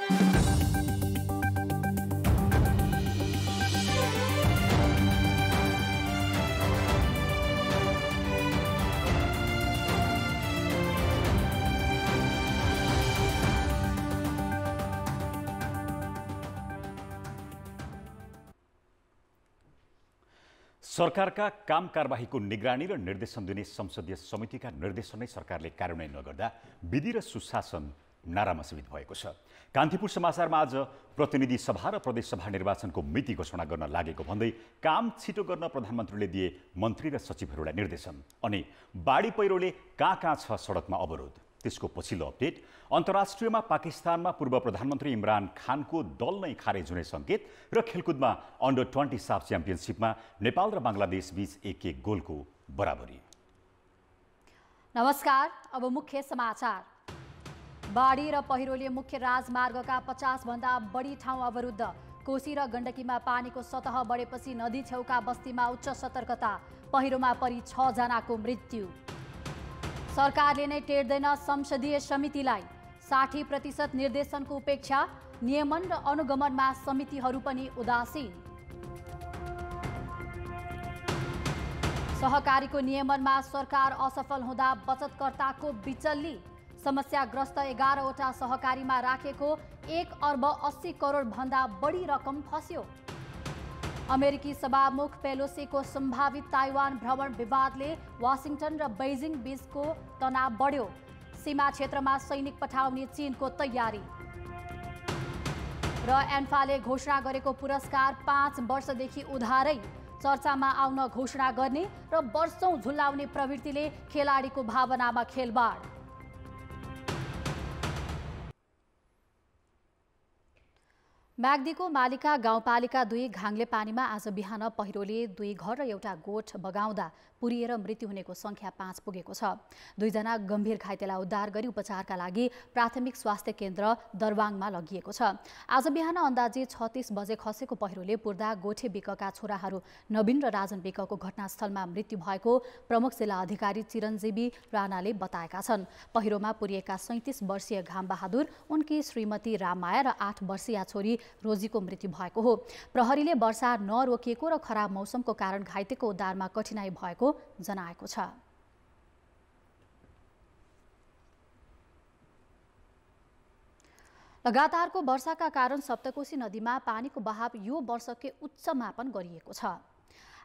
सरकारका काम कारबाहीको निगरानी र निर्देशन दिने संसदीय समितिका निर्देशन नै सरकारले कार्यान्वयन नगर्दा विधि र सुशासन नारामा सीमित भएको छ। कान्तिपुर समाचारमा आज प्रतिनिधि सभा र प्रदेश सभा निर्वाचनको मिति घोषणा गर्न लागेको भन्दै काम छिटो गर्न प्रधानमन्त्रीले दिए मन्त्री र सचिवहरूलाई निर्देशन। अनि बाढी पहिरोले कहाँ छ सडकमा अवरोध, त्यसको पछिल्लो अपडेट। अन्तर्राष्ट्रियमा पाकिस्तानमा पूर्व प्रधानमन्त्री इमरान खानको दल नै खारेज हुने संकेत र खेलकुदमा अन्डर-20 साफ च्याम्पियनसिपमा नेपाल र बङ्गलादेश बीच 1-1 गोलको बराबरी। नमस्कार, अब मुख्य समाचार। बाढी र पहिरोले मुख्य राजमार्गका 50 भन्दा बढी ठाउँ अवरुद्ध। कोशी र गण्डकीमा पानीको सतह बढेपछि नदी छेउका बस्तीमा उच्च सतर्कता। पहिरोमा परि 6 जनाको मृत्यु। सरकारले नै टेर्दैन संसदीय समितिलाई। 60% निर्देशनको उपेक्षा। नियमन र अनुगमनमा समितिहरू पनि उदासीन। सहकारीको नियमनमा सरकार असफल हुँदा बचतकर्ताको बिचल्ली। समस्याग्रस्त 11वटा सहकारीमा राखेको 1 अर्ब 80 करोड भन्दा बढी रकम फस्यो। अमेरिकी सभामुख पेलोसीको सम्भावित ताइवान भ्रमण विवादले वाशिंटन र बेइजिङ बीचको तनाव बढ्यो। सीमा क्षेत्रमा सैनिक पठाउने चीनको तयारी। र एन्फाले घोषणा गरेको पुरस्कार 5 वर्षदेखि उधारै। चर्चामा आउन घोषणा गर्ने र वर्षौं झुलाउने प्रवृत्तिले खेलाडीको भावनामा खेलबाड। म्याग्दीको मालिका गाउँपालिका 2 घाङ्ले पानीमा आज बिहान पहिरोले 2 घर र एउटा गोठ बगाउँदा पुरिएर मृत्यु हुनेको संख्या 5 पुगेको छ। 2 जना गम्भीर घाइतेलाई उद्धार गरी उपचारका लागि प्राथमिक स्वास्थ्य केन्द्र दरबाङमा लगिएको छ। आज बिहान अन्दाजी 36 बजे खसेको पहिरोले पूर्दा गोठे बिकका छोराहरू नवीन र राजन बिकको घटनास्थलमा मृत्यु भएको प्रमुख जिल्ला अधिकारी चिरञ्जीवी राणाले बताएका छन्। पहिरोमा पुरिएका 37 वर्षीय घामबहादुर, उनकी श्रीमती राममाया र 8 वर्षीय छोरी रोजीको मृत्यु भएको हो। प्रहरीले वर्षा नरोकिएको र खराब मौसमको कारण घाइतेको उद्धारमा कठिनाई भएको जनाएको छ। लगातारको वर्षाका कारण सप्तकोशी नदीमा पानीको बहाव यो वर्षकै उच्च मापन गरिएको छ।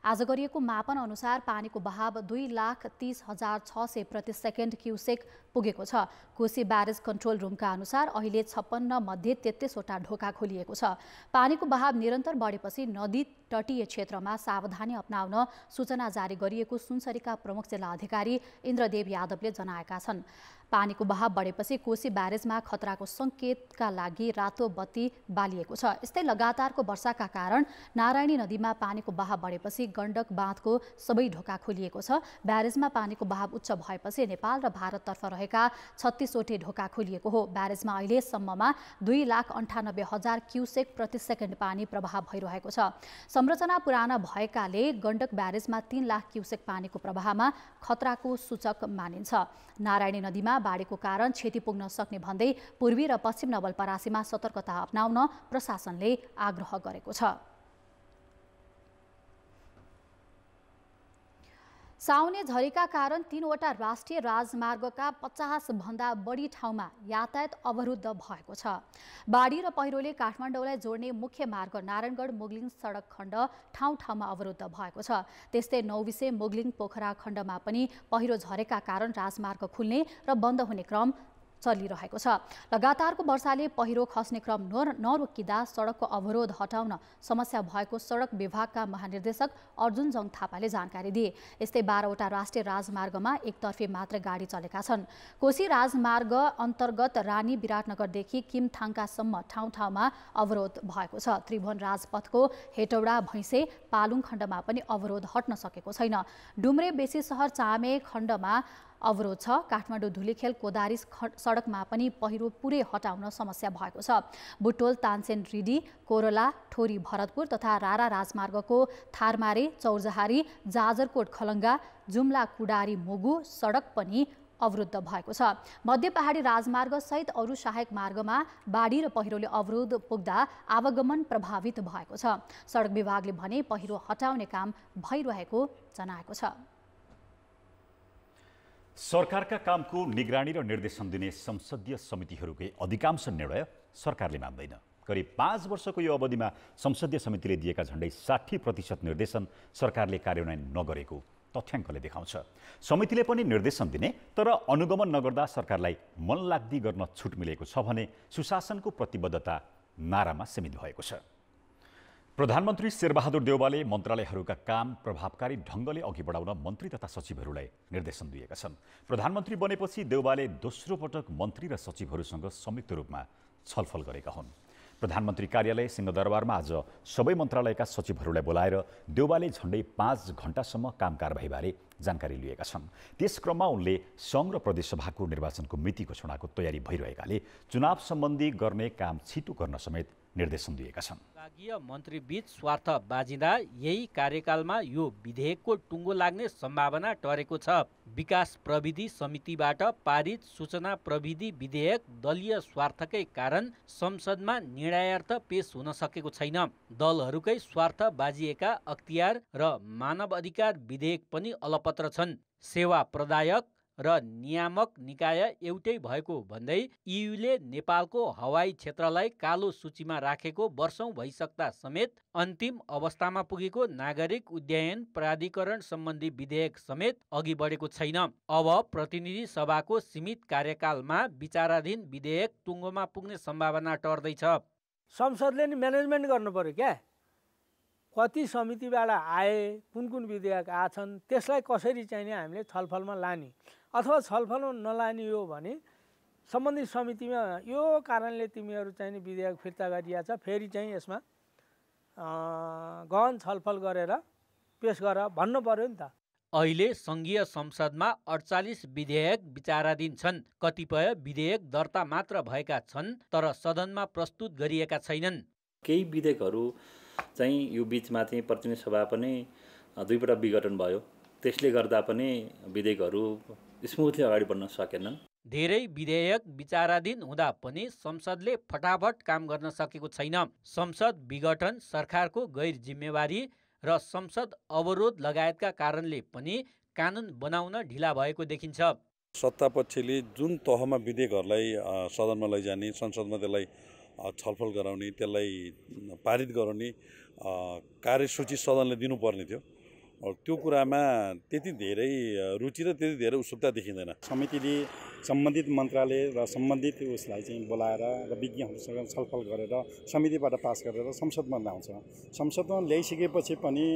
आज गरिएको मापन अनुसार पानीको बहाव 2,30,600 प्रति सेकेन्ड क्युसेक पुगेको छ। कोशी ब्यारेज कन्ट्रोल रुमका अनुसार अहिले 56 मध्ये 33 वटा ढोका खोलिएको छ। पानीको बहाव निरन्तर बढेपछि नदी तटीय क्षेत्रमा सावधानी अपनाउन सूचना जारी गरिएको सुनसरीका प्रमुख जिल्ला अधिकारी इन्द्रदेव यादवले जनाएका छन्। पानीको बहाव बढेपछि कोशी ब्यारेजमा खतराको संकेतका लागि रातो बत्ती बालिएको छ। यस्तै लगातारको वर्षाका कारण नारायणी नदीमा पानीको बहाव बढेपछि गण्डक बाँधको सबै ढोका खोलिएको छ। ब्यारेजमा पानीको बहाव उच्च भएपछि नेपाल र भारततर्फ रहेका 36 वटे ढोका खोलिएको हो। ब्यारेजमा अहिलेसम्ममा 2,98,000 क्युसेक प्रति सेकेन्ड पानी प्रवाह भइरहेको छ। संरचना पुराना भएकाले गण्डक ब्यारेजमा 3 लाख क्युसेक पानीको प्रवाहमा खतराको सूचक मानिन्छ। नारायणी नदीमा बाढीको कारण क्षति पुग्न सक्ने भन्दै पूर्वी र पश्चिम नवलपरासीमा सतर्कता अपनाउन प्रशासनले आग्रह गरेको छ। साउने झरीका कारण 3 वटा राष्ट्रिय राजमार्गका 50 भन्दा बढी ठाउँमा यातायात अवरुद्ध भएको छ। बाढी र पहिरोले काठमाडौँलाई जोड्ने मुख्य मार्ग नारायणगढ मुगलिङ सडक खण्ड ठाउँ ठाउँमा अवरुद्ध भएको छ। त्यस्तै नौबिसे मुगलिङ पोखरा खण्डमा पनि पहिरो झरेका कारण राजमार्ग खुल्ने र बन्द हुने क्रम चलिरहेको छ। लगातारको वर्षाले पहिरो खस्ने क्रम नरोकिँदा सडकको अवरोध हटाउन समस्या भएको सडक विभागका महानिर्देशक अर्जुन जङ थापाले जानकारी दिए। यस्तै 12 वटा राष्ट्रिय राजमार्गमा एकतर्फे मात्र गाडी चलेका छन्। कोशी राजमार्ग अन्तर्गत रानी विराटनगरदेखि किमथाङकासम्म ठाउँ ठाउँमा अवरोध भएको छ। त्रिभुवन राजपथको हेटौडा भैँसे पालुङ खण्डमा पनि अवरोध हट्न सकेको छैन। डुम्रे बेसी सहर चामे खण्डमा अवरोध छ। काठमाडौँ धुलीखेल कोदारी सडकमा पनि पहिरो पुरै हटाउन समस्या भएको छ। बुटोल तानसेन रिडी कोरला ठोरी भरतपुर तथा रारा राजमार्गको थारमारे चौरजहारी जाजरकोट खलङ्गा जुम्ला कुडारी मुगु सडक पनि अवरुद्ध भएको छ। मध्य पहाडी राजमार्ग सहित अरू सहायक मार्गमा बाढी र पहिरोले अवरोध पुग्दा आवागमन प्रभावित भएको छ। सडक विभागले भने पहिरो हटाउने काम भइरहेको जनाएको छ। सरकारका कामको निगरानी र निर्देशन दिने संसदीय समितिहरूकै अधिकांश निर्णय सरकारले मान्दैन। करिब 5 वर्षको यो अवधिमा संसदीय समितिले दिएका झण्डै 60% निर्देशन सरकारले कार्यान्वयन नगरेको तथ्याङ्कले देखाउँछ। समितिले पनि निर्देशन दिने तर अनुगमन नगर्दा सरकारलाई मनलाग्दी गर्न छुट मिलेको छ भने सुशासनको प्रतिबद्धता नारामा सीमित भएको छ। प्रधानमन्त्री शेरबहादुर देउवाले मन्त्रालयहरूका काम प्रभावकारी ढङ्गले अघि बढाउन मन्त्री तथा सचिवहरूलाई निर्देशन दिएका छन्। प्रधानमन्त्री बनेपछि देउवाले दोस्रो पटक मन्त्री र सचिवहरूसँग संयुक्त रूपमा छलफल गरेका हुन्। प्रधानमन्त्री कार्यालय सिंहदरबारमा आज सबै मन्त्रालयका सचिवहरूलाई बोलाएर देउवाले झण्डै 5 घण्टासम्म काम कारबाहीबारे जानकारी लिएका छन्। त्यस क्रममा उनले सङ्घ र प्रदेशसभाको निर्वाचनको मिति घोषणाको तयारी भइरहेकाले चुनाव सम्बन्धी गर्ने काम छिटो गर्न समेत निर्देशन दिएका छन्। विभागीय मन्त्रीबीच स्वार्थ बाजिँदा यही कार्यकालमा यो विधेयकको टुङ्गो लाग्ने सम्भावना टरेको छ। विकास प्रविधि समितिबाट पारित सूचना प्रविधि विधेयक दलीय स्वार्थकै कारण संसदमा निर्णयार्थ पेश हुन सकेको छैन। दलहरूकै स्वार्थ बाजिएका अख्तियार र मानव अधिकार विधेयक पनि अलपत्र छन्। सेवा प्रदायक र नियामक निकाय एउटै भएको भन्दै इयुले नेपालको हवाई क्षेत्रलाई कालो सूचीमा राखेको वर्षौं भइसक्दा समेत अन्तिम अवस्थामा पुगेको नागरिक उड्डयन प्राधिकरण सम्बन्धी विधेयक समेत अघि बढेको छैन। अब प्रतिनिधि सभाको सीमित कार्यकालमा विचाराधीन विधेयक टुङ्गोमा पुग्ने सम्भावना टर्दैछ। संसदले नि म्यानेजमेन्ट गर्नु पर्यो क्या, कति समितिबाट आए, कुन कुन विधेयक आछन्, त्यसलाई कसरी चाहिने हामीले छलफलमा लाने, अथवा छलफलमा नलाने हो भने सम्बन्धित समितिमा यो कारणले तिमीहरू चाहिँ विधेयक फिर्ता गरिया छ, फेरि चाहिँ यसमा गहन छलफल गरेर पेश गर भन्नु पर्यो नि त। अहिले सङ्घीय संसदमा 48 विधेयक विचाराधीन छन्। कतिपय विधेयक दर्ता मात्र भएका छन् तर सदनमा प्रस्तुत गरिएका छैनन्। केही विधेयकहरू चाहिँ यो बिचमा चाहिँ प्रतिनिधि सभा पनि 2 पटक विघटन भयो, त्यसले गर्दा पनि विधेयकहरू स्मुथली अगाडि बढ्न सकेनन्। धेरै विधेयक विचाराधीन हुँदा पनि संसदले फटाफट काम गर्न सकेको छैन। संसद विघटन, सरकारको गैर जिम्मेवारी र संसद अवरोध लगायतका कारणले पनि कानुन बनाउन ढिला भएको देखिन्छ। सत्तापक्षले जुन तहमा विधेयकहरूलाई सदनमा लैजाने, संसदमा त्यसलाई छलफल गराउने, त्यसलाई पारित गराउने कार्यसूची सदनले दिनुपर्ने थियो। त्यो कुरामा त्यति धेरै रुचि र त्यति धेरै उत्सुकता देखिँदैन। समितिले सम्बन्धित मन्त्रालय र सम्बन्धित उसलाई चाहिँ बोलाएर र विज्ञहरूसँग छलफल गरेर समितिबाट पास गरेर संसदमा ल्याउँछ। संसदमा ल्याइसकेपछि पनि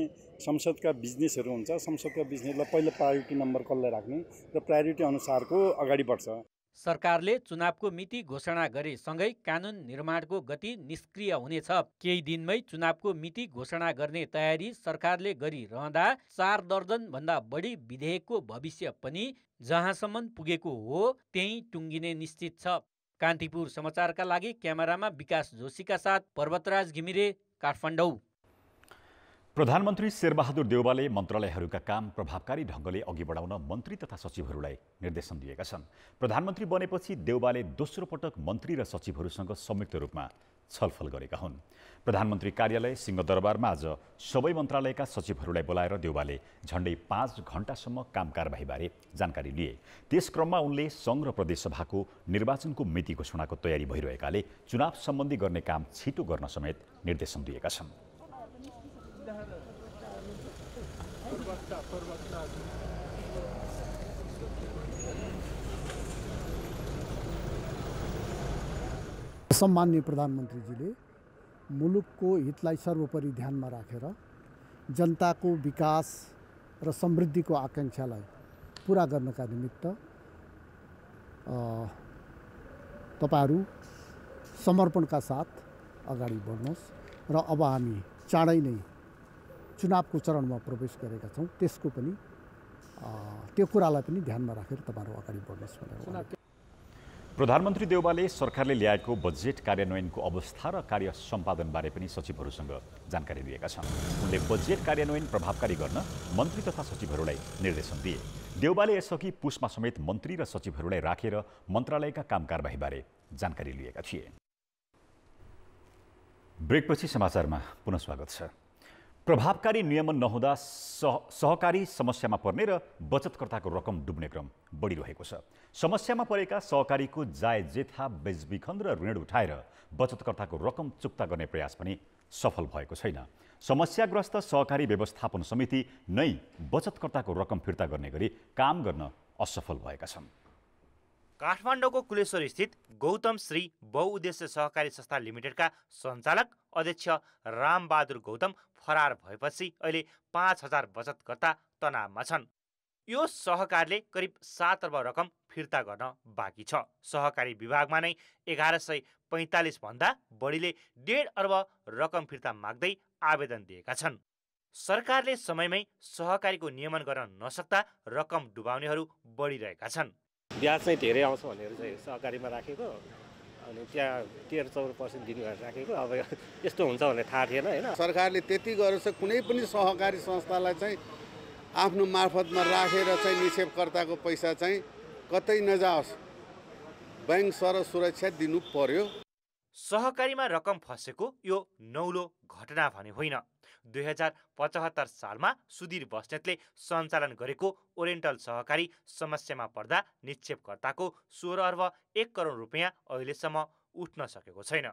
संसदका बिजनेसहरू हुन्छ, संसदका बिजनेसलाई पहिलो प्रायोरिटी नम्बर कसलाई राख्ने र प्रायोरिटी अनुसारको अगाडि बढ्छ। सरकारले चुनावको मिति घोषणा गरेसँगै कानुन निर्माणको गति निष्क्रिय हुनेछ। केही दिनमै चुनावको मिति घोषणा गर्ने तयारी सरकारले गरिरहँदा 4 दर्जन भन्दा बढी विधेयकको भविष्य पनि जहाँसम्म पुगेको हो त्यही टुङ्गिने निश्चित छ। कान्तिपुर समाचारका लागि क्यामेरामा विकास जोशीका साथ पर्वतराज घिमिरे, काठमाडौँ। प्रधानमन्त्री शेरबहादुर देउवाले मन्त्रालयहरूका काम प्रभावकारी ढङ्गले अघि बढाउन मन्त्री तथा सचिवहरूलाई निर्देशन दिएका छन्। प्रधानमन्त्री बनेपछि देउवाले दोस्रो पटक मन्त्री र सचिवहरूसँग संयुक्त रूपमा छलफल गरेका हुन्। प्रधानमन्त्री कार्यालय सिंहदरबारमा आज सबै मन्त्रालयका सचिवहरूलाई बोलाएर देउवाले झण्डै 5 घण्टासम्म काम कारबाहीबारे जानकारी लिए। त्यस क्रममा उनले सङ्घ र प्रदेशसभाको निर्वाचनको मिति घोषणाको तयारी भइरहेकाले चुनाव सम्बन्धी गर्ने काम छिटो गर्न समेत निर्देशन दिएका छन्। सम्माननीय प्रधानमन्त्रीजीले मुलुकको हितलाई सर्वोपरि ध्यानमा राखेर जनताको विकास र समृद्धिको आकाङ्क्षालाई पुरा गर्नका निमित्त तपाईहरू समर्पणका साथ अगाडि बढ्नुहोस् र अब हामी चाँडै नै चुनावको चरणमा प्रवेश गरेका छौँ। त्यसको पनि त्यो कुरालाई पनि ध्यानमा राखेर तपाईहरू अगाडि बढ्नुहोस् भनेर प्रधानमन्त्री देउवाले सरकारले ल्याएको बजेट कार्यान्वयनको अवस्था र कार्य सम्पादनबारे पनि सचिवहरूसँग जानकारी दिएका छन्। उनले बजेट कार्यान्वयन प्रभावकारी गर्न मन्त्री तथा सचिवहरूलाई निर्देशन दिए। देउबाले यसअघि पुसमा समेत मन्त्री र सचिवहरूलाई राखेर मन्त्रालयका काम कारबाहीबारे जानकारी लिएका थिए। ब्रेकपछि समाचारमा पुनः स्वागत छ। प्रभावकारी नियमन नहुँदा सहकारी समस्यामा पर्ने र बचतकर्ताको रकम डुब्ने क्रम बढिरहेको छ। समस्यामा परेका सहकारीको जायजेथा बेचबिखन र ऋण उठाएर बचतकर्ताको रकम चुक्ता गर्ने प्रयास पनि सफल भएको छैन। समस्याग्रस्त सहकारी व्यवस्थापन समिति नै बचतकर्ताको रकम फिर्ता गर्ने गरी काम गर्न असफल भएका छन्। काठमाडौँको कुलेश्वर स्थित गौतम श्री बहुउद्देश्य सहकारी संस्था लिमिटेडका सञ्चालक अध्यक्ष रामबहादुर गौतम फरार भएपछि अहिले 5000 बचतकर्ता तनावमा छन्। यो सहकारीले करिब 7 अर्ब रकम फिर्ता गर्न बाँकी छ। सहकारी विभागमा नै 1145 भन्दा बढीले 1.5 अर्ब रकम फिर्ता माग्दै आवेदन दिएका छन्। सरकारले समयमै सहकारीको नियमन गर्न नसक्दा रकम डुबाउनेहरू बढिरहेका छन्। ब्याज चाहिँ धेरै आउँछ भनेर चाहिँ सहकारीमा राखेको, अनि त्यहाँ 13-14% दिनु भनेर राखेको। अब यस्तो हुन्छ भन्ने थाहा थिएन हैन। सरकारले त्यति गरेर चाहिँ कुनै पनि सहकारी संस्थालाई चाहिँ आफ्नो मार्फतमा राखेर चाहिँ निक्षेपकर्ताको पैसा चाहिँ कतै नजाओस्, बैंक सर सुरक्षा दिनु पर्यो। सहकारीमा रकम फसेको यो नौलो घटना भने होइन। 2075 सालमा सुधीर बस्नेतले सञ्चालन गरेको ओरिएन्टल सहकारी समस्यामा पर्दा निक्षेपकर्ताको 16 अर्ब 1 करोड रुपियाँ अहिलेसम्म उठ्न सकेको छैन।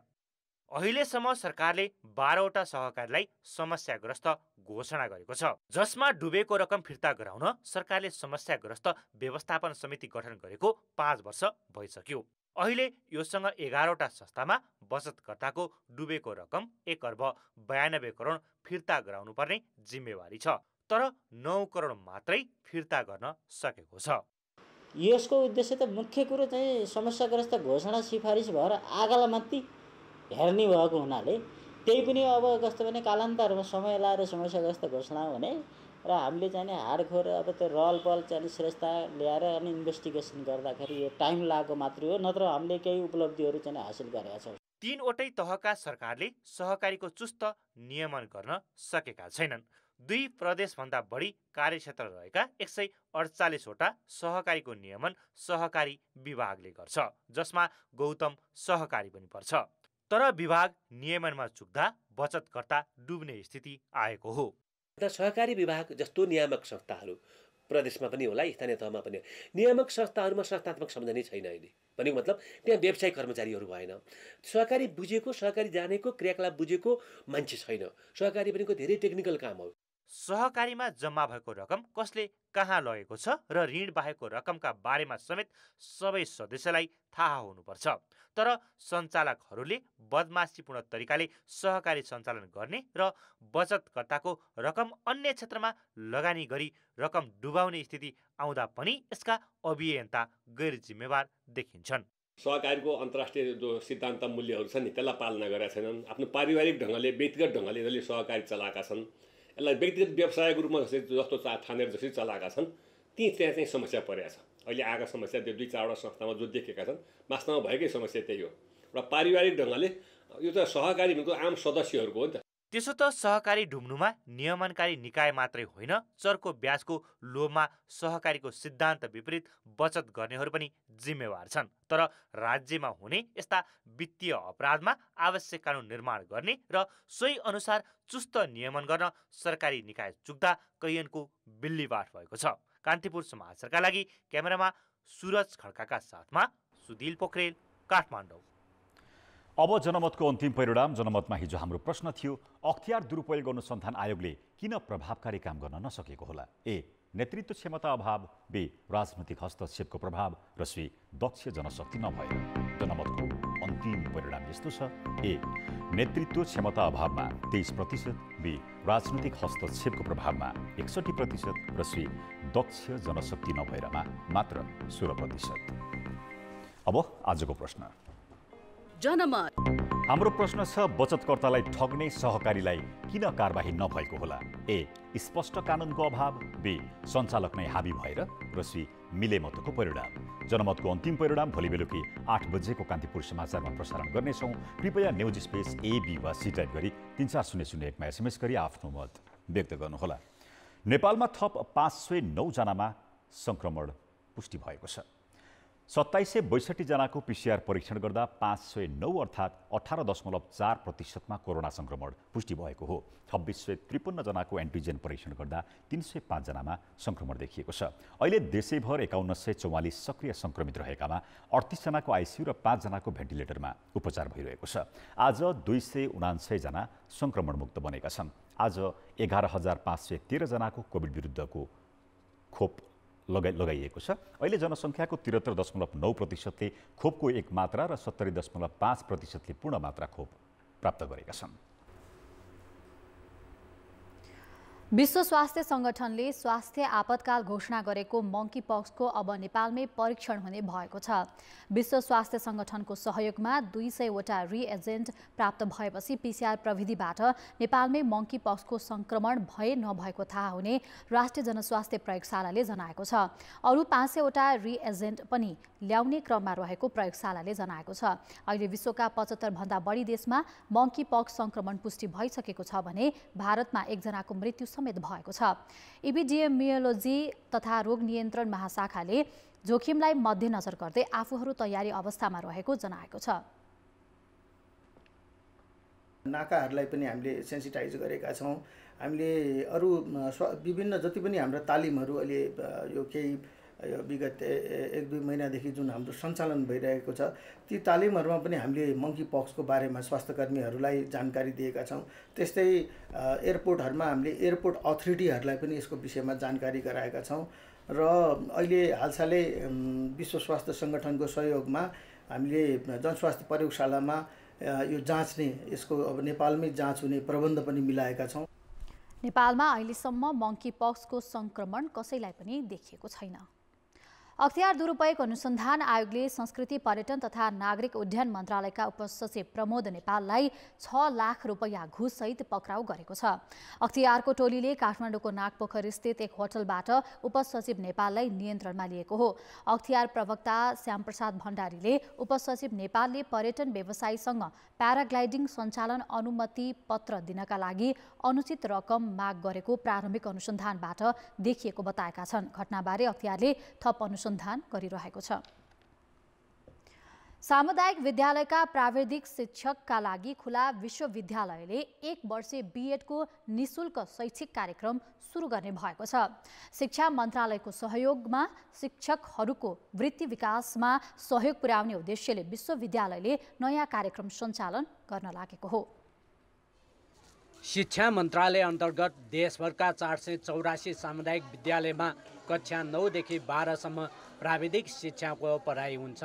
अहिलेसम्म सरकारले 12वटा सहकारीलाई समस्याग्रस्त घोषणा गरेको छ, जसमा डुबेको रकम फिर्ता गराउन सरकारले समस्याग्रस्त व्यवस्थापन समिति गठन गरेको 5 वर्ष भइसक्यो। अहिले योसँग 11वटा संस्थामा बचतकर्ताको डुबेको रकम 1 अर्ब 92 करोड फिर्ता गराउनुपर्ने जिम्मेवारी छ, तर 9 करोड मात्रै फिर्ता गर्न सकेको छ। यसको उद्देश्य त मुख्य कुरो चाहिँ समस्याग्रस्त घोषणा सिफारिस भएर आगाला मात्रै हेर्ने भएको हुनाले त्यही पनि अब कस्तो भने कालान्तरमा समय लाएर समस्याग्रस्त घोषणा भने र हामीले चाहिँ हार्डकोर अब त्यो रहलपहल चाहिँ श्रेष्ठता ल्याएर अनि इन्भेस्टिगेसन गर्दाखेरि यो टाइम लागेको मात्रै हो, नत्र हामीले केही उपलब्धिहरू चाहिँ हासिल गरेका छौँ। 3वटै तहका सरकारले सहकारीको चुस्त नियमन गर्न सकेका छैनन्। 2 प्रदेशभन्दा बढी कार्यक्षेत्र रहेका 148वटा सहकारीको नियमन सहकारी विभागले गर्छ, जसमा गौतम सहकारी पनि पर्छ। तर विभाग नियमनमा चुक्दा बचतकर्ता डुब्ने स्थिति आएको हो। सहकारी विभाग जस्तो नियामक संस्थाहरू प्रदेशमा पनि होला, स्थानीय तहमा पनि नियामक संस्थाहरूमा संस्थात्मक सम्झनै छैन अहिले भनेको मतलब त्यहाँ व्यवसायिक कर्मचारीहरू भएन। सहकारी बुझेको, सहकारी जानेको, क्रियाकलाप बुझेको मान्छे छैन। सहकारी भनेको धेरै टेक्निकल काम हो। सहकारीमा जम्मा भएको रकम कसले कहाँ लगेको छ र ऋण बाहेकको रकमका बारेमा समेत सबै सदस्यलाई थाहा हुनुपर्छ। तर सञ्चालकहरूले बदमाशीपूर्ण तरिकाले सहकारी सञ्चालन गर्ने र बचतकर्ताको रकम अन्य क्षेत्रमा लगानी गरी रकम डुबाउने स्थिति आउँदा पनि यसका अभियन्ता गैर जिम्मेवार देखिन्छन्। सहकारीको अन्तर्राष्ट्रिय जो सिद्धान्त मूल्यहरू छन् नि त्यसलाई पालना गरेका छैनन्। आफ्नो पारिवारिक ढङ्गले, व्यक्तिगत ढङ्गले यिनीहरूले सहकारी चलाएका छन्। यसलाई व्यक्तिगत व्यवसायको रूपमा जस्तो ठानेर जसरी चलाएका छन् ती त्यहाँ चाहिँ समस्या परेको छ। अहिले आएका समस्या त्यो 2-4वटा संस्थामा जो देखेका छन् वास्तवमा भएकै समस्या त्यही हो। र पारिवारिक ढङ्गले यो त सहकारी भनेको आम सदस्यहरूको हो नि त। त्यसो त सहकारी डुब्नुमा नियमनकारी निकाय मात्रै होइन, चर्को ब्याजको लोभमा सहकारीको सिद्धान्त विपरीत बचत गर्नेहरू पनि जिम्मेवार छन्। तर राज्यमा हुने यस्ता वित्तीय अपराधमा आवश्यक कानुन निर्माण गर्ने र सोही अनुसार चुस्त नियमन गर्न सरकारी निकाय चुक्दा कैयनको बिल्लीबाठ भएको छ। कान्तिपुर समाचारका लागि क्यामेरामा सुरज खड्काका साथमा सुदिल पोखरेल, काठमाडौँ। अब जनमतको अन्तिम परिणाम। जनमतमा हिजो हाम्रो प्रश्न थियो, अख्तियार दुरुपयोग अनुसन्धान आयोगले किन प्रभावकारी काम गर्न नसकेको होला? ए. नेतृत्व क्षमता अभाव, बी. राजनैतिक हस्तक्षेपको प्रभाव, र सी. दक्ष जनशक्ति नभएर। जनमतको अन्तिम परिणाम यस्तो छ, ए. नेतृत्व क्षमता अभावमा 23%, बी. राजनैतिक हस्तक्षेपको प्रभावमा 61% र सी. दक्ष जनशक्ति नभएरमा मात्र 16%। अब आजको प्रश्न। जनमत हाम्रो प्रश्न छ, बचतकर्तालाई ठग्ने सहकारीलाई किन कारबाही नभएको होला? ए. स्पष्ट कानुनको अभाव, बी. सञ्चालक नै हाबी भएर, र सी. मिलेमतोको परिणाम। जनमतको अन्तिम परिणाम भोलि बेलुकी 8 बजेको कान्तिपुर समाचारमा प्रसारण गर्नेछौँ। कृपया न्युज स्पेस ए, बी वा सी टाइप गरी 34001मा SMS गरी आफ्नो मत व्यक्त गर्नुहोला। नेपालमा थप 509 जनामा संक्रमण पुष्टि भएको छ। 2762 जनाको PCR परीक्षण गर्दा 509 अर्थात् 18.4% कोरोना संक्रमण पुष्टि भएको हो। 2653 जनाको एन्टिजेन परीक्षण गर्दा 305 जनामा संक्रमण देखिएको छ। अहिले देशैभर 5144 सक्रिय संक्रमित रहेकामा 38 जनाको आइसियु र 5 जनाको भेन्टिलेटरमा उपचार भइरहेको छ। आज 279 जना संक्रमण मुक्त बनेका छन्। आज 11513 जनाको कोभिड विरुद्धको खोप लगाइएको छ। अहिले जनसङ्ख्याको 73.9%ले खोपको एक मात्रा र 70.5%ले पूर्ण मात्रा खोप प्राप्त गरेका छन्। विश्व स्वास्थ्य संगठनले स्वास्थ्य आपतकाल घोषणा गरेको मंकी पक्सको अब नेपालमै परीक्षण हुने भएको छ। विश्व स्वास्थ्य संगठनको सहयोगमा 200वटा रिएजेन्ट प्राप्त भएपछि PCR प्रविधिबाट नेपालमै मंकी पक्सको संक्रमण भए नभएको थाहा हुने राष्ट्रिय जनस्वास्थ्य प्रयोगशालाले जनाएको छ। अरु 500वटा रिएजेन्ट पनि ल्याउने क्रममा रहेको प्रयोगशालाले जनाएको छ। अहिले विश्वका 75 भन्दा बढी देशमा मंकी पक्स संक्रमण पुष्टि भइसकेको छ भने भारतमा एकजनाको मृत्यु समेत भएको छ। एपिडेमियोलोजी तथा रोग नियन्त्रण महाशाखाले जोखिमलाई मध्यनजर गर्दै आफूहरू तयारी अवस्थामा रहेको जनाएको छ। नाकाहरूलाई पनि हामीले सेन्सिटाइज गरेका छौँ। हामीले अरू विभिन्न जति पनि हाम्रा तालिमहरू अहिले यो केही विगत 1-2 महिनादेखि जुन हाम्रो सञ्चालन भइरहेको छ ती तालिमहरूमा पनि हामीले मंकी पक्सको बारेमा स्वास्थ्यकर्मीहरूलाई जानकारी दिएका छौँ। त्यस्तै एयरपोर्टहरूमा हामीले एयरपोर्ट अथोरिटीहरूलाई पनि यसको विषयमा जानकारी गराएका छौँ र अहिले हालसालै विश्व स्वास्थ्य सङ्गठनको सहयोगमा हामीले जनस्वास्थ्य प्रयोगशालामा यो जाँच्ने यसको अब नेपालमै जाँच हुने प्रबन्ध पनि मिलाएका छौँ। नेपालमा अहिलेसम्म मंकी पक्सको संक्रमण कसैलाई पनि देखिएको छैन। अख्तियार दुरुपयोग अनुसन्धान आयोगले संस्कृति पर्यटन तथा नागरिक उड्डयन मन्त्रालयका उपसचिव प्रमोद नेपाललाई 6 लाख रुपैयाँ घुससहित पक्राउ गरेको छ। अख्तियारको टोलीले काठमाडौँको नागपोखरी स्थित एक होटलबाट उपसचिव नेपाललाई नियन्त्रणमा लिएको हो। अख्तियार प्रवक्ता श्यामप्रसाद भण्डारीले उपसचिव नेपालले पर्यटन व्यवसायीसँग प्याराग्लाइडिङ सञ्चालन अनुमति पत्र दिनका लागि अनुचित रकम माग गरेको प्रारम्भिक अनुसन्धानबाट देखिएको बताएका छन्। घटनाबारे अख्तियारले थप अनुसन्धान गरिरहेको छ। सामुदायिक विद्यालयका प्राविधिक शिक्षकका लागि खुला विश्वविद्यालयले 1 वर्षे बीएडको निशुल्क शैक्षिक कार्यक्रम सुरु गर्ने भएको छ। शिक्षा मन्त्रालयको सहयोगमा शिक्षकहरूको वृत्ति विकासमा सहयोग पुर्याउने उद्देश्यले विश्वविद्यालयले नयाँ कार्यक्रम सञ्चालन गर्न लागेको हो। शिक्षा मन्त्रालय अन्तर्गत देशभरका 484 सामुदायिक विद्यालयमा कक्षा 9 देखि 12 सम्म प्राविधिक शिक्षाको पढाइ हुन्छ।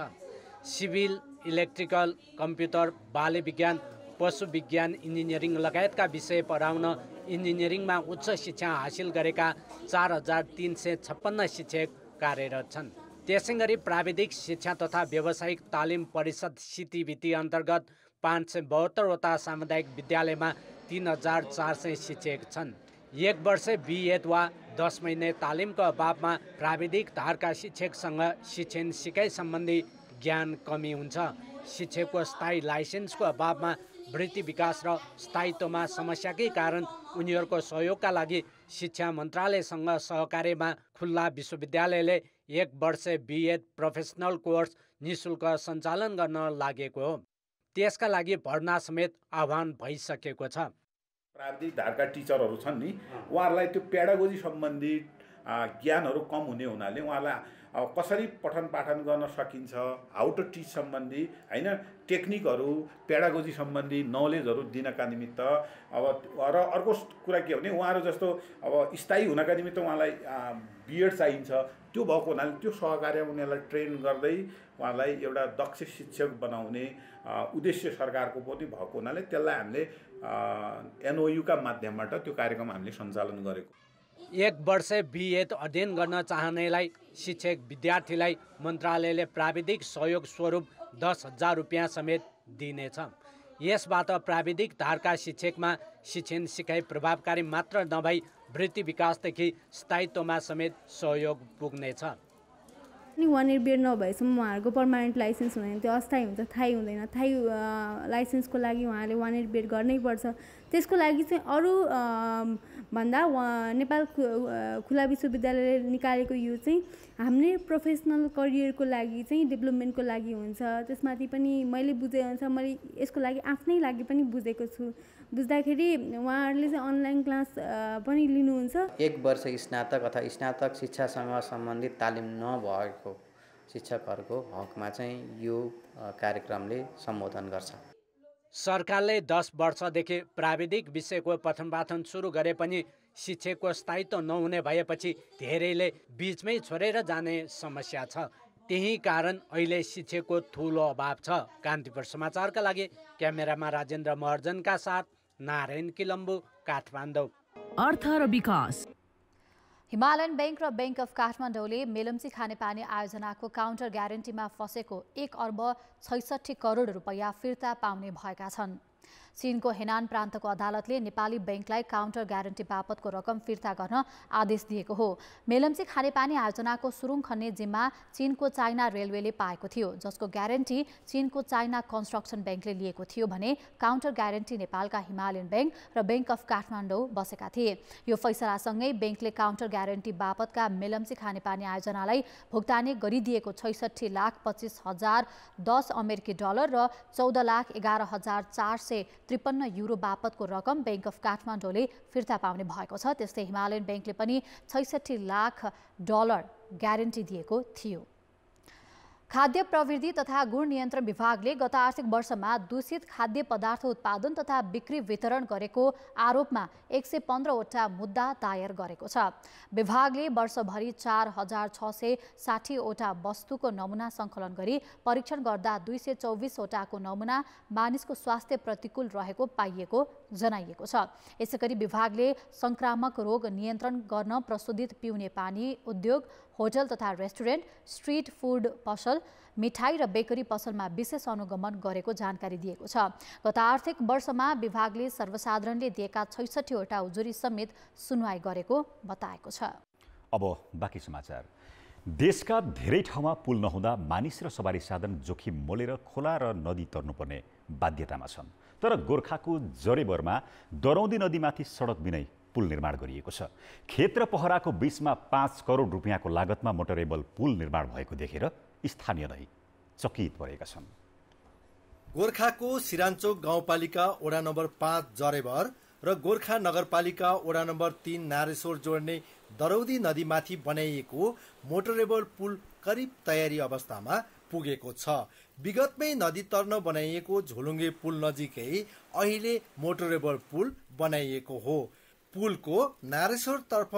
सिभिल, इलेक्ट्रिकल, कम्प्युटर, बाले विज्ञान, पशु विज्ञान, इन्जिनियरिङ लगायतका विषय पढाउन इन्जिनियरिङमा उच्च शिक्षा हासिल गरेका 4356 शिक्षक कार्यरत छन्। त्यसैगरी प्राविधिक शिक्षा तथा व्यावसायिक तालिम परिषद सिटिभिटी अन्तर्गत 572वटा सामुदायिक विद्यालयमा 3400 शिक्षक छन्। 1 वर्ष बीएड वा 10 महिने तालिमको अभावमा प्राविधिक धारका शिक्षकसँग शिक्षण सिकाइ सम्बन्धी ज्ञान कमी हुन्छ। शिक्षकको स्थायी लाइसेन्सको अभावमा वृत्ति विकास र स्थायित्वमा समस्याकै कारण उनीहरूको सहयोगका लागि शिक्षा मन्त्रालयसँग सहकार्यमा खुल्ला विश्वविद्यालयले 1 वर्ष बीएड प्रोफेसनल कोर्स निशुल्क सञ्चालन गर्न लागेको हो। त्यसका लागि भर्ना समेत आह्वान भइसकेको छ। प्राविधिक धारका टिचरहरू छन् नि उहाँहरूलाई त्यो पेडागोजी सम्बन्धी ज्ञानहरू कम हुने हुनाले उहाँलाई कसरी पठन पाठन गर्न सकिन्छ, हाउ टु टिच सम्बन्धी हैन टेक्निकहरू पेडागोजी सम्बन्धी नलेजहरू दिनका निमित्त अब र अर्को कुरा के हो भने उहाँहरू जस्तो अब स्थायी हुनका निमित्त उहाँलाई बीएड चाहिन्छ। त्यो भएको हुनाले त्यो सहकार्यमा उनीहरूलाई ट्रेन गर्दै उहाँलाई एउटा दक्ष शिक्षक बनाउने उद्देश्य सरकारको पनि भएको हुनाले त्यसलाई हामीले एनओयुका माध्यमबाट त्यो कार्यक्रम हामीले सञ्चालन गरेको। 1 वर्ष बीएड अध्ययन गर्न चाहनेलाई शिक्षक विद्यार्थीलाई मन्त्रालयले प्राविधिक सहयोग स्वरूप 10,000 रुपियाँ समेत दिनेछ। यसबाट प्राविधिक धारका शिक्षकमा शिक्षण सिकाइ प्रभावकारी मात्र नभई वृत्ति विकासदेखि स्थायित्वमा समेत सहयोग पुग्नेछ। 1 इयर बीएड नभएसम्म उहाँहरूको पर्मानेन्ट लाइसेन्स हुँदैन, त्यो अस्थायी हुन्छ, थाहै हुँदैन। थाहै लाइसेन्सको लागि उहाँले 1 इयर बीएड गर्नै पर्छ। त्यसको लागि चाहिँ अरू भन्दा नेपाल खुला विश्वविद्यालयले निकालेको यो चाहिँ हामीले प्रोफेसनल करियरको लागि चाहिँ डेभलपमेन्टको लागि हुन्छ। त्यसमाथि पनि मैले बुझेअनुसार मैले यसको लागि आफ्नै लागि पनि बुझेको छु। बुझ्दाखेरि उहाँहरूले चाहिँ अनलाइन क्लास पनि लिनुहुन्छ। 1 वर्ष स्नातक अथवा स्नातक शिक्षासँग सम्बन्धित तालिम नभएको शिक्षकहरूको हकमा चाहिँ यो कार्यक्रमले सम्बोधन गर्छ। सरकारले 10 वर्षदेखि प्राविधिक विषयको पठन पाठन सुरु गरे पनि शिक्षकको स्थायित्व नहुने भएपछि धेरैले बीचमै छोडेर जाने समस्या छ। त्यही कारण अहिले शिक्षकको ठुलो अभाव छ। कान्तिपुर समाचारका लागि क्यामेरामा राजेन्द्र महर्जनका साथ नारायण किलम्बु, काठमाडौँ। अर्थ र विकास। हिमालयन बैंक र बैंक अफ काठमाडौँले मेलम्ची खानेपानी आयोजनाको काउन्टर ग्यारेन्टीमा फसेको 1 अर्ब 66 करोड रुपैयाँ फिर्ता पाउने भएका छन्। चीनको हेनान प्रान्तको अदालतले नेपाली बैंकलाई काउन्टर ग्यारेन्टी बापतको रकम फिर्ता गर्न आदेश दिएको हो। मेलम्ची खानेपानी आयोजनाको सुरुङ खन्ने जिम्मा चीनको चाइना रेलवेले पाएको थियो, जसको ग्यारेन्टी चीनको चाइना कन्स्ट्रक्सन बैंकले लिएको थियो भने काउन्टर ग्यारेन्टी नेपालका हिमालयन बैंक र बैंक अफ काठमाडौँ बसेका थिए। यो फैसलासँगै बैंकले काउन्टर ग्यारेन्टी बापतका मेलम्ची खानेपानी आयोजनालाई भुक्तानी गरिदिएको 66,25,010 अमेरिकी डलर र 14,11,453 युरो बापतको रकम बैंक अफ काठमाडौँले फिर्ता पाउने भएको छ। त्यस्तै हिमालयन बैंकले पनि 66 लाख डलर ग्यारेन्टी दिएको थियो। खाद्य प्रविधि तथा गुण नियन्त्रण विभागले गत आर्थिक वर्षमा दूषित खाद्य पदार्थ उत्पादन तथा बिक्री वितरण गरेको आरोपमा 115 वटा मुद्दा दायर गरेको छ। विभागले वर्षभरि 4,660 वटा वस्तुको नमुना सङ्कलन गरी परीक्षण गर्दा 224 वटाको नमुना मानिसको स्वास्थ्य प्रतिकूल रहेको पाइएको जनाइएको छ। यसैगरी विभागले संक्रामक रोग नियन्त्रण गर्न प्रशोधित पिउने पानी उद्योग, होटल तथा रेस्टुरेन्ट, स्ट्रिट फूड पसल, मिठाई र बेकरी पसलमा विशेष अनुगमन गरेको जानकारी दिएको छ। गत आर्थिक वर्षमा विभागले सर्वसाधारणले दिएका 66 वटा उजुरी समेत सुनवाई गरेको बताएको छ। अब बाँकी समाचार। देशका धेरै ठाउँमा पुल नहुँदा मानिस र सवारी साधन जोखिम मोलेर खोला र नदी तर्नुपर्ने बाध्यतामा छन्। तर गोर्खाको जरेबरमा दरौदी नदीमाथि सडक बिनै पुल निर्माण गरिएको छ। खेत र पहराको बीचमा 5 करोड रुपियाँको लागतमा मोटरेबल पुल निर्माण भएको देखेर स्थानीयलाई चकित परेका छन्। गोर्खाको सिराञ्चोक गाउँपालिका वडा नम्बर 5 जरेबर र गोर्खा नगरपालिका वडा नम्बर 3 नारेश्वर जोड्ने दरौदी नदीमाथि बनाइएको मोटरेबल पुल करिब तयारी अवस्थामा पुगेको छ। विगतमै नदी तर्न बनाइएको झोलुङ्गे पुल नजिकै अहिले मोटरेबल पुल बनाइएको हो। पुलको नारेश्वरतर्फ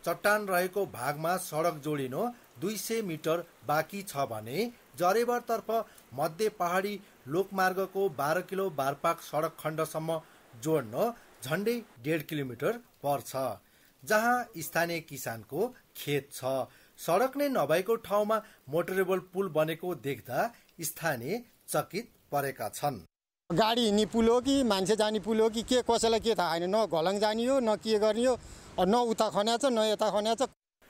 चट्टान रहेको भागमा सडक जोडिनु 200 मिटर बाँकी छ भने जरेबरतर्फ मध्य पहाडी लोकमार्गको 12 किलो बारपाक सडक खण्डसम्म जोड्न झन्डै 1.5 किलोमिटर पर्छ, जहाँ स्थानीय किसानको खेत छ। सडक नै नभएको ठाउँमा मोटरेबल पुल बनेको देख्दा स्थानीय चकित परेका छन्। गाडी हिँड्ने पुल हो कि मान्छे जाने पुल हो कि के, कसैलाई के थाहा छैन। न घलङ जाने हो, न के गर्ने हो, न उता खन्याछ न यता खन्याछ।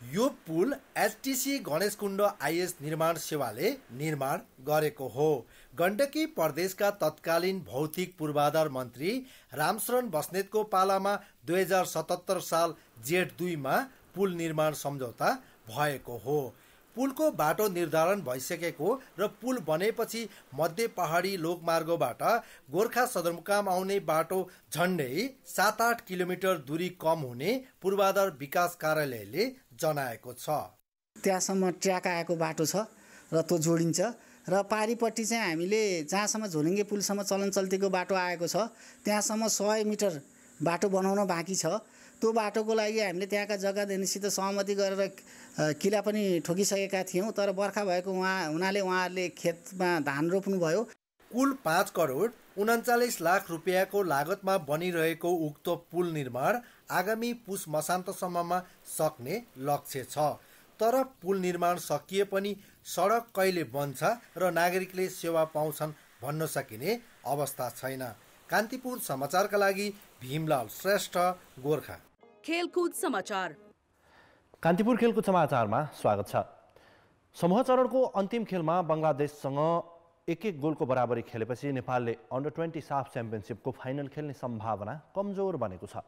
यो पुल एचटिसी गणेशकुण्ड आइएस निर्माण सेवाले निर्माण गरेको हो। गण्डकी प्रदेशका तत्कालीन भौतिक पूर्वाधार मन्त्री रामशरण बस्नेतको पालामा 2077 साल जेठ 2 मा पुल निर्माण सम्झौता भएको हो। पुलको बाटो निर्धारण भइसकेको र पुल बनेपछि मध्य पहाडी लोकमार्गबाट गोर्खा सदरमुकाम आउने बाटो झन्डै 7-8 किलोमिटर दूरी कम हुने पूर्वाधार विकास कार्यालयले जनाएको छ। त्यहाँसम्म ट्र्याक आएको बाटो छ र त्यो जोडिन्छ र पारिपट्टि चाहिँ हामीले जहाँसम्म झोलुङ्गे पुलसम्म चलन चल्तीको बाटो आएको छ त्यहाँसम्म 100 मिटर बाटो बनाउन बाँकी छ। त्यो बाटोको लागि हामीले त्यहाँका जग्गाधनीसित सहमति गरेर किला पनि ठोकिसकेका थियौँ, तर बर्खा भएको हुनाले उहाँहरूले खेतमा धान रोप्नुभयो। कुल 5 करोड 39 लाख रुपियाँको लागतमा बनिरहेको उक्त पुल निर्माण आगामी पुस मसान्तसम्ममा सक्ने लक्ष्य छ। तर पुल निर्माण सकिए पनि सडक कहिले बन्छ र नागरिकले सेवा पाउँछन् भन्न सकिने अवस्था छैन। कान्तिपुर समाचारका लागि भीमलाल श्रेष्ठ, गोर्खा। खेलकुद समाचार। कान्तिपुर खेलकुद समाचारमा स्वागत छ। समूह चरणको अन्तिम खेलमा बङ्गलादेशसँग 1-1 गोलको बराबरी खेलेपछि नेपालले अन्डर-20 साफ च्याम्पियनसिपको फाइनल खेल्ने सम्भावना कमजोर बनेको छ।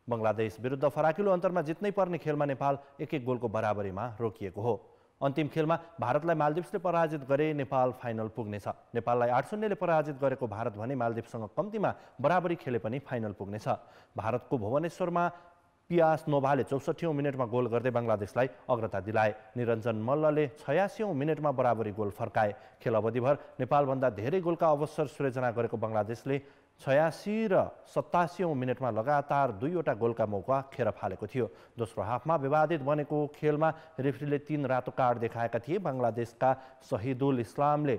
बङ्गलादेश विरुद्ध फराकिलो अन्तरमा जित्नै पर्ने खेलमा नेपाल 1-1 गोलको बराबरीमा रोकिएको हो। अन्तिम खेलमा भारतलाई मालदिप्सले पराजित गरे नेपाल फाइनल पुग्नेछ। नेपाललाई 8-0ले पराजित गरेको भारत भने मालदिप्ससँग कम्तीमा बराबरी खेले पनि फाइनल पुग्नेछ। भारतको भुवनेश्वरमा पियास नोभाले 64औं मिनेटमा गोल गर्दै बङ्गलादेशलाई अग्रता दिलाए। निरञ्जन मल्लले 86औं मिनेटमा बराबरी गोल फर्काए। खेल अवधिभर नेपालभन्दा धेरै गोलका अवसर सृजना गरेको बङ्गलादेशले 86 र 87औं मिनेटमा लगातार 2वटा गोलका मौका खेर फालेको थियो। दोस्रो हाफमा विवादित बनेको खेलमा रेफ्रीले 3 रातो कार्ड देखाएका थिए। बङ्गलादेशका शहीदुल इस्लामले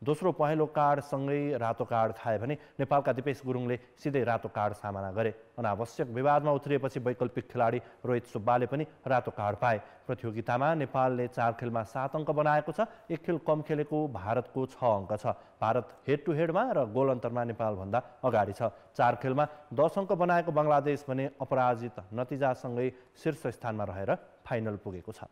दोस्रो पहेँलो कार्डसँगै रातो कार्ड खाए भने नेपालका दिपेश गुरुङले सिधै रातो कार्ड सामना गरे। अनावश्यक विवादमा उत्रिएपछि वैकल्पिक खेलाडी रोहित सुब्बाले पनि रातो कार्ड पाए। प्रतियोगितामा नेपालले 4 खेलमा 7 अङ्क बनाएको छ। 1 खेल कम खेलेको भारतको 6 अङ्क छ। भारत हेड टु हेडमा र गोल अन्तरमा नेपालभन्दा अगाडि छ। 4 खेलमा 10 अङ्क बनाएको बङ्गलादेश भने अपराजित नतिजासँगै शीर्ष स्थानमा रहेर फाइनल पुगेको छ।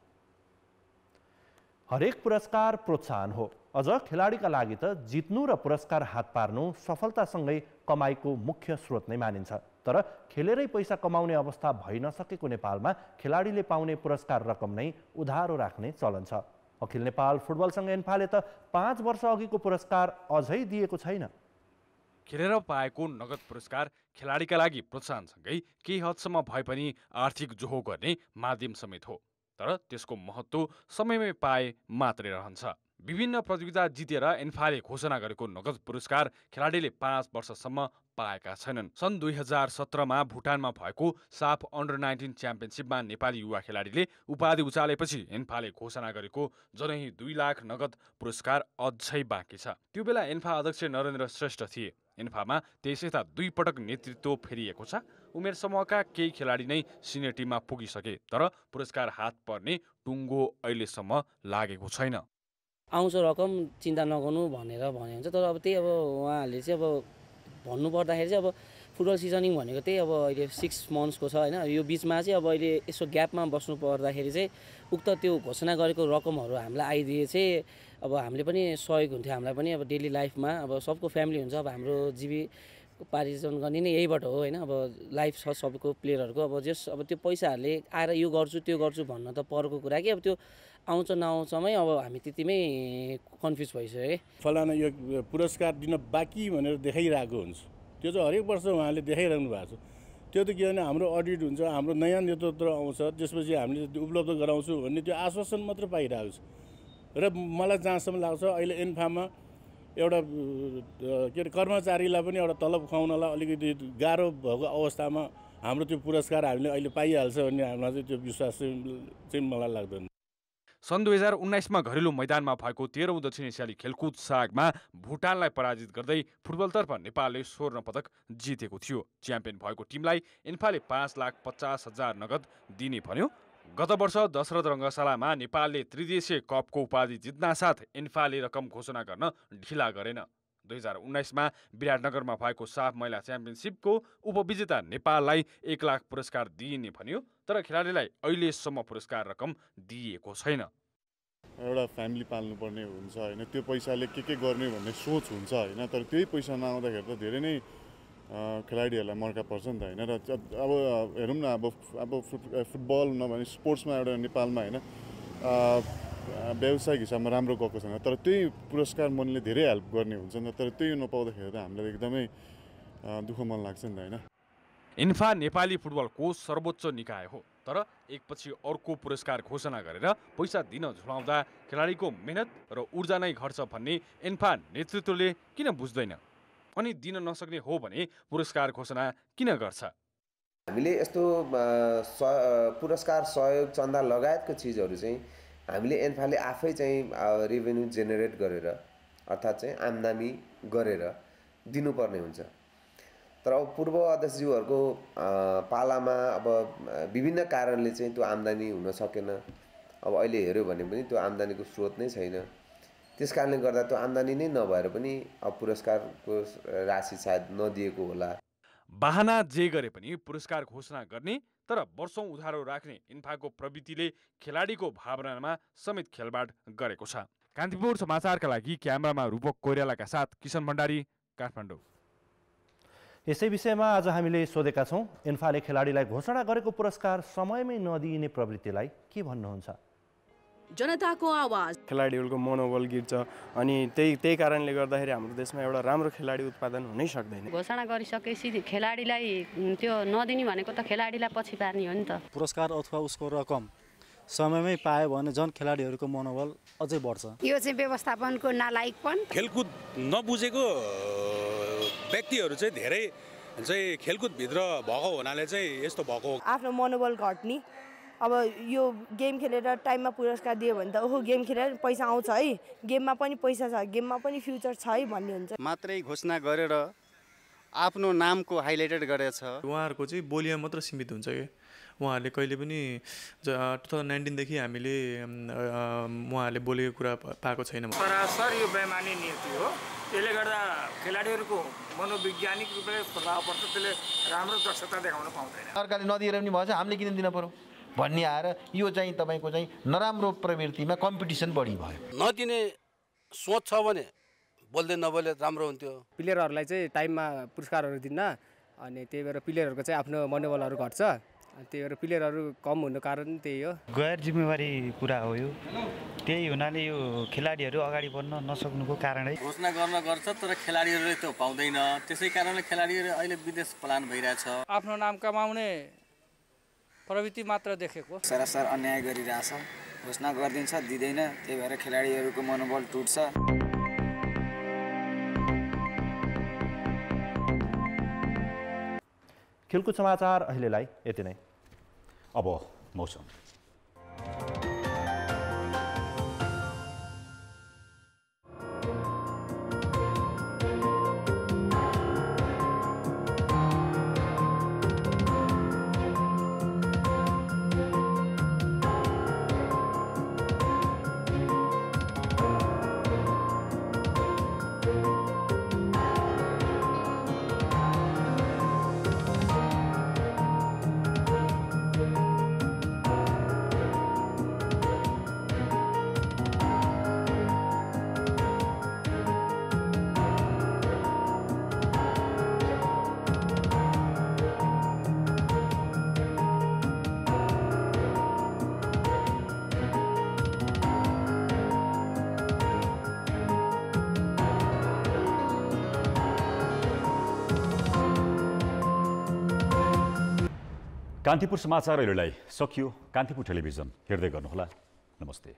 हरेक पुरस्कार प्रोत्साहन हो। अझ खेलाडीका लागि त जित्नु र पुरस्कार हात पार्नु सफलतासँगै कमाइको मुख्य स्रोत नै मानिन्छ। तर खेलेरै पैसा कमाउने अवस्था भइ नसकेको नेपालमा खेलाडीले पाउने पुरस्कार रकम नै उधारो राख्ने चलन छ। अखिल नेपाल फुटबल संघ एन्फाले त 5 वर्ष अघिको पुरस्कार अझै दिएको छैन। खेलेर पाएको नगद पुरस्कार खेलाडीका लागि प्रोत्साहनसँगै केही हदसम्म भए पनि आर्थिक जोहो गर्ने माध्यम समेत हो। तर त्यसको महत्त्व समयमै पाए मात्रै रहन्छ। विभिन्न प्रतियोगिता जितेर एन्फाले घोषणा गरेको नगद पुरस्कार खेलाडीले 5 वर्षसम्म पाएका छैनन्। सन् 2017मा भुटानमा भएको साफ अन्डर-19 च्याम्पियनसिपमा नेपाली युवा खेलाडीले उपाधि उचालेपछि एन्फाले घोषणा गरेको जनै 2 लाख नगद पुरस्कार अझै बाँकी छ। त्यो बेला एन्फा अध्यक्ष नरेन्द्र श्रेष्ठ थिए। एन्फामा 23 यता 2 पटक नेतृत्व फेरिएको छ। उमेर समूहका केही खेलाडी नै सिनियर टिममा पुगिसके, तर पुरस्कार हात पर्ने टुङ्गो अहिलेसम्म लागेको छैन। आउँछ रकम चिन्ता नगर्नु भनेर भने हुन्छ। तर अब त्यही अब उहाँहरूले चाहिँ अब भन्नुपर्दाखेरि चाहिँ अब फुटबल सिजनिङ भनेको त्यही अब अहिले 6 मन्थ्सको छ होइन। यो बिचमा चाहिँ अब अहिले यसो ग्यापमा बस्नु पर्दाखेरि चाहिँ उक्त त्यो घोषणा गरेको रकमहरू हामीलाई आइदिए चाहिँ अब हामीले पनि सहयोग हुन्थ्यो। हामीलाई पनि अब डेली लाइफमा अब सबको फ्यामिली हुन्छ। अब हाम्रो जीविकोपार्जन गर्ने नै यहीबाट हो होइन। अब लाइफ छ सबको प्लेयरहरूको। अब जस अब त्यो पैसाहरूले आएर यो गर्छु त्यो गर्छु भन्न त परको कुरा कि अब त्यो आउँछ नआउँछमै अब हामी त्यतिमै कन्फ्युज भइसक्यो। फलाना यो पुरस्कार दिन बाँकी भनेर देखाइरहेको हुन्छ। त्यो चाहिँ हरेक वर्ष उहाँले देखाइरहनु भएको छ। त्यो त के भने हाम्रो अडिट हुन्छ, हाम्रो नयाँ नेतृत्व आउँछ, त्यसपछि हामीले उपलब्ध गराउँछु भन्ने त्यो आश्वासन मात्र पाइरहेको छ। र मलाई जहाँसम्म लाग्छ अहिले एन्फामा एउटा के अरे कर्मचारीलाई पनि एउटा तलब खुवाउनलाई अलिकति गाह्रो भएको अवस्थामा हाम्रो त्यो पुरस्कार हामीले अहिले पाइहाल्छ भन्ने हामीलाई चाहिँ त्यो विश्वास चाहिँ मलाई लाग्दैन। सन् 2019मा घरेलु मैदानमा भएको 13औं दक्षिण एसियाली खेलकुद सागमा भुटानलाई पराजित गर्दै फुटबलतर्फ नेपालले स्वर्ण पदक जितेको थियो। च्याम्पियन भएको टिमलाई एन्फाले 5,50,000 नगद दिने भन्यो। गत वर्ष दशरथ रङ्गशालामा नेपालले त्रिदेशीय कपको उपाधि जित्नासाथ एन्फाले रकम घोषणा गर्न ढिला गरेन। 2019मा विराटनगरमा भएको साफ महिला च्याम्पियनसिपको उपविजेता नेपाललाई 1 लाख पुरस्कार दिइने भन्यो। तर खेलाडीलाई अहिलेसम्म पुरस्कार रकम दिइएको छैन। एउटा फ्यामिली पाल्नुपर्ने हुन्छ होइन, त्यो पैसाले के गर्ने भन्ने सोच हुन्छ होइन। तर त्यही पैसा नआउँदाखेरि त धेरै नै खेलाडीहरूलाई मर्का पर्छ नि त होइन। र अब हेरौँ न अब फुटबल नभने स्पोर्ट्समा एउटा नेपालमा होइन व्यावसायिक हिसाबमा राम्रो गएको छैन। तर त्यही पुरस्कार मनले धेरै हेल्प गर्ने हुन्छ नि त। तर त्यही नपाउँदाखेरि त हामीलाई एकदमै दुःख मन लाग्छ नि त होइन। इन्फा नेपाली फुटबलको सर्वोच्च निकाय हो। तर एकपछि अर्को पुरस्कार घोषणा गरेर पैसा दिन झुलाउँदा खेलाडीको मेहनत र ऊर्जा नै घट्छ भन्ने इन्फा नेतृत्वले किन बुझ्दैन? अनि दिन नसक्ने हो भने पुरस्कार घोषणा किन गर्छ? हामीले यस्तो पुरस्कार सहयोग चन्दा लगायतको चिजहरू चाहिँ हामीले एन्फाले आफै चाहिँ रेभेन्यू जेनेरेट गरेर अर्थात् चाहिँ आम्दानी गरेर दिनुपर्ने हुन्छ। तर अब पूर्व अध्यक्षज्यूहरूको पालामा अब विभिन्न कारणले चाहिँ त्यो आम्दानी हुन सकेन। अब अहिले हेऱ्यो भने पनि त्यो आम्दानीको स्रोत नै छैन। त्यस कारणले गर्दा त्यो आम्दानी नै नभएर पनि अब पुरस्कारको राशि सायद नदिएको होला। बहाना जे गरे पनि पुरस्कार घोषणा गर्ने तर वर्षौं उधारो राख्ने इन्फाको प्रवृत्तिले खेलाडीको भावनामा समेत खेलबाड गरेको छ। कान्तिपुर समाचारका लागि क्यामेरामा रूपक कोइरालाका साथ किशन भण्डारी, काठमाडौँ। यसै विषयमा आज हामीले सोधेका छौँ, इन्फाले खेलाडीलाई घोषणा गरेको पुरस्कार समयमै नदिइने प्रवृत्तिलाई के भन्नुहुन्छ? जनताको आवाज। खेलाडीहरूको मनोबल गिर्छ अनि त्यही कारणले गर्दाखेरि हाम्रो देशमा एउटा राम्रो खेलाडी उत्पादन हुनै सक्दैन। घोषणा गरिसकेपछि खेलाडीलाई त्यो नदिने भनेको त खेलाडीलाई पछि पार्ने हो नि त। पुरस्कार अथवा उसको रकम समयमै पायो भने झन् खेलाडीहरूको मनोबल अझै बढ्छ। यो चाहिँ व्यवस्थापनको नालायकपन। खेलकुद नबुझेको व्यक्तिहरू चाहिँ धेरै चाहिँ खेलकुदभित्र भएको हुनाले चाहिँ यस्तो भएको। आफ्नो मनोबल घट्ने, अब यो गेम खेलेर टाइममा पुरस्कार दियो भने त ओहो गेम खेलेर पैसा आउँछ है, गेममा पनि पैसा छ, गेममा पनि फ्युचर छ है भन्ने हुन्छ। मात्रै घोषणा गरेर आफ्नो नामको हाइलाइटेड गरेछ। उहाँहरूको चाहिँ बोलीमा मात्र सीमित हुन्छ कि उहाँहरूले कहिले पनि 2019 देखि हामीले उहाँहरूले बोलेको कुरा पाएको छैन। सरासर यो बेमानी नीति हो, त्यसले गर्दा खेलाडीहरूको मनोवैज्ञानिक रूपले प्रभाव पर्छ, त्यसले राम्रो दक्षता देखाउन पाउँदैन। सरकारले नदिएर पनि भएछ, हामीले किन दिन पर्यो भन्ने आएर यो चाहिँ तपाईँको चाहिँ नराम्रो प्रवृत्तिमा कम्पिटिसन बढी भयो। नदिने सोच छ भने बोल्दै नबोले राम्रो हुन्थ्यो। प्लेयरहरूलाई चाहिँ टाइममा पुरस्कारहरू दिन्न अनि त्यही भएर प्लेयरहरूको चाहिँ आफ्नो मनोबलहरू घट्छ, त्यही भएर प्लेयरहरू कम हुनु कारण त्यही हो। गैर जिम्मेवारी कुरा हो यो, त्यही हुनाले यो खेलाडीहरू अगाडि बढ्न नसक्नुको कारणै। घोषणा गर्न गर्छ तर खेलाडीहरूले त्यो पाउँदैन, त्यसै कारणले खेलाडीहरू अहिले विदेश पलायन भइरहेछ। आफ्नो नाम कमाउने प्रवृत्ति मात्र देखेको। सरासर अन्याय गरिरहेछ, घोषणा गरिदिन्छ दिँदैन, त्यही भएर खेलाडीहरूको मनोबल टुट्छ। खेलकुद समाचार अहिलेलाई यति नै। अब मौसम। कान्तिपुर समाचार अहिलेलाई सकियो। कान्तिपुर टेलिभिजन हेर्दै गर्नुहोला। नमस्ते।